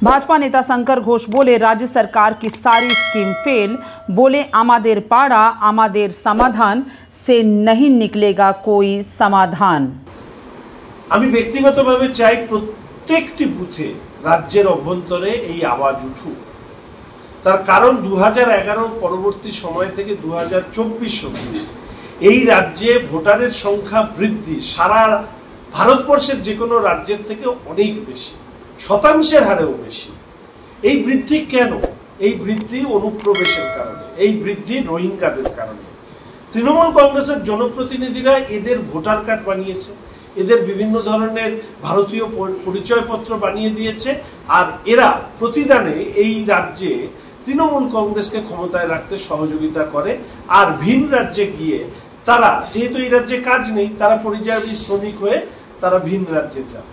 भाजपा नेता शंकर घोष बोले, राज्य सरकार की सारी स्कीम फेल। बोले, आमादेर पाड़ा आमादेर समाधान से नहीं निकलेगा कोई समाधान। আমি ব্যক্তিগতভাবে চাই প্রত্যেকটি বুথে রাজ্যের অভ্যন্তরে এই আওয়াজ উঠুক। তার কারণ 2011 পরবর্তী সময় থেকে 2024 অবধি এই রাজ্যে ভোটারের সংখ্যা বৃদ্ধি সারা ভারতবর্ষের যে কোনো রাজ্যের থেকে অনেক বেশি, শতাংশের হারেও বেশি। এই বৃদ্ধি কেন? এই বৃদ্ধি অনুপ্রবেশের কারণে, এই বৃদ্ধি রোহিঙ্গাদের কারণে। তৃণমূল কংগ্রেসের জনপ্রতিনিধিরা এদের ভোটার কার্ড বানিয়েছে, এদের বিভিন্ন ধরনের ভারতীয় পরিচয়পত্র বানিয়ে দিয়েছে, আর এরা প্রতিদানে এই রাজ্যে তৃণমূল কংগ্রেসকে ক্ষমতায় রাখতে সহযোগিতা করে। আর ভিন রাজ্যে গিয়ে তারা, যেহেতু এই রাজ্যে কাজ নেই, তারা পরিযায়ী শ্রমিক হয়ে তারা ভিন রাজ্যে যায়।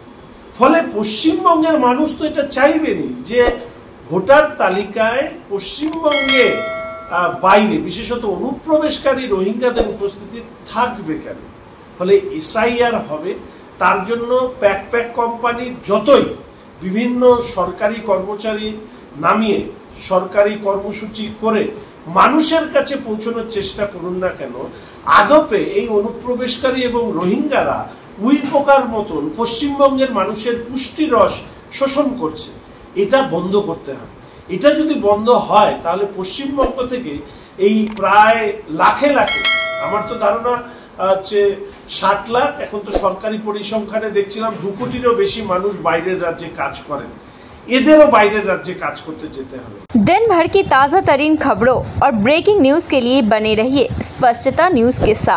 ফলে পশ্চিমবঙ্গের মানুষ তো এটা চাইবেনি যে ভোটার তালিকায় পশ্চিমবঙ্গে বাইরে বিশেষত অনুপ্রবেশকারী রোহিঙ্গাদের উপস্থিতি থাকবে কেন। ফলে এসআইআর হবে। তার জন্য প্যাক কোম্পানি যতই বিভিন্ন সরকারি কর্মচারী নামিয়ে সরকারি কর্মসূচি করে মানুষের কাছে পৌঁছানোর চেষ্টা করুন না কেন, আদপে এই অনুপ্রবেশকারী এবং রোহিঙ্গারা উই পোকার মতন পশ্চিমবঙ্গের মানুষের পুষ্টি রস শোষণ করছে। এটা বন্ধ করতে হবে। এটা যদি বন্ধ হয় তাহলে পশ্চিমবঙ্গ থেকে এই প্রায় লাখে লাখে, আমার তো ধারণা হচ্ছে 60 লাখ, এখন তো সরকারি পরিসংখ্যানে দেখছিলাম 2 কোটিরও বেশি মানুষ বাইরের রাজ্যে কাজ করেন, এদেরও বাইরের রাজ্যে কাজ করতে যেতে হবে। दिन भर की ताज़ा तरीन खबरों और ब्रेकिंग न्यूज के लिए बने रहिए स्पष्टता न्यूज के साथ।